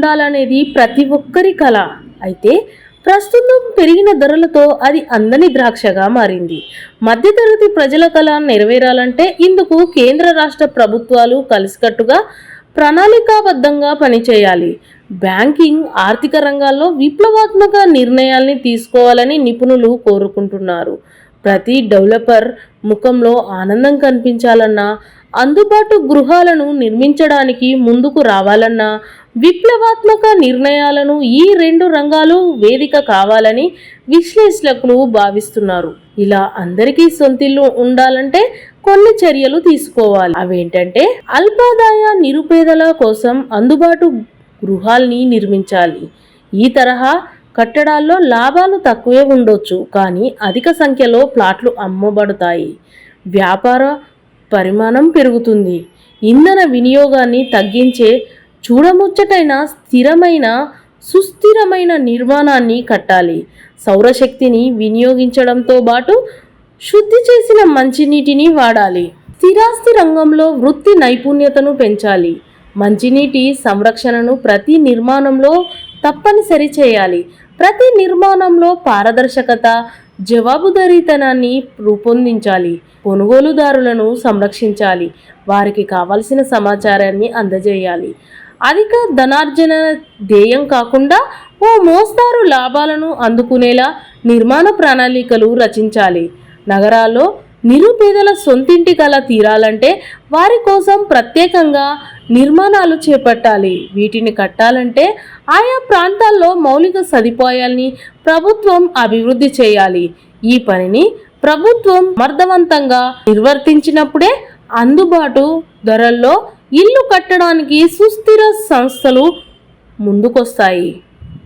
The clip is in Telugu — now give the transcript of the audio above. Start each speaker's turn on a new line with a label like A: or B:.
A: ఉండాలనేది ప్రతి ఒక్కరి కల. అయితే ప్రస్తుతం పెరిగిన ధరలతో అది అందని ద్రాక్షగా మారింది. మధ్యతరగతి ప్రజల కల నెరవేరాలంటే ఇందుకు కేంద్ర రాష్ట్ర ప్రభుత్వాలు కలిసికట్టుగా ప్రణాళికాబద్ధంగా పనిచేయాలి. బ్యాంకింగ్, ఆర్థిక రంగాల్లో విప్లవాత్మక నిర్ణయాల్ని తీసుకోవాలని నిపుణులు కోరుకుంటున్నారు. ప్రతి డెవలపర్ ముఖంలో ఆనందం కనిపించాలన్నా, అందుబాటు గృహాలను నిర్మించడానికి ముందుకు రావాలన్నా విప్లవాత్మక నిర్ణయాలను ఈ రెండు రంగాలు వేదిక కావాలని విశ్లేషకులు భావిస్తున్నారు. ఇలా అందరికీ సొంతిల్లు ఉండాలంటే కొన్ని చర్యలు తీసుకోవాలి. అవేంటంటే, అల్పాదాయ నిరుపేదల కోసం అందుబాటు గృహాల్ని నిర్మించాలి. ఈ తరహా కట్టడాల్లో లాభాలు తక్కువే ఉండొచ్చు, కానీ అధిక సంఖ్యలో ప్లాట్లు అమ్మబడతాయి. వ్యాపార పరిమాణం పెరుగుతుంది. ఇంధన వినియోగాన్ని తగ్గించే చూడముచ్చటైన స్థిరమైన సుస్థిరమైన నిర్మాణాన్ని కట్టాలి. సౌరశక్తిని వినియోగించడంతో పాటు శుద్ధి చేసిన మంచినీటిని వాడాలి. స్థిరాస్తి రంగంలో వృత్తి నైపుణ్యతను పెంచాలి. మంచినీటి సంరక్షణను ప్రతి నిర్మాణంలో తప్పనిసరి చేయాలి. ప్రతి నిర్మాణంలో పారదర్శకత, జవాబుదారీతనాన్ని రూపొందించాలి. కొనుగోలుదారులను సంరక్షించాలి. వారికి కావలసిన సమాచారాన్ని అందజేయాలి. అధిక ధనార్జన ధ్యేయం కాకుండా ఓ మోస్తారు లాభాలను అందుకునేలా నిర్మాణ ప్రణాళికలు రచించాలి. నగరాల్లో నిరుపేదల సొంతింటి కల తీరాలంటే వారి కోసం ప్రత్యేకంగా నిర్మాణాలు చేపట్టాలి. వీటిని కట్టాలంటే ఆయా ప్రాంతాల్లో మౌలిక సదుపాయాల్ని ప్రభుత్వం అభివృద్ధి చేయాలి. ఈ పనిని ప్రభుత్వం సమర్థవంతంగా నిర్వర్తించినప్పుడే అందుబాటు ధరల్లో ఇల్లు కట్టడానికి సుస్థిర సంస్థలు ముందుకొస్తాయి.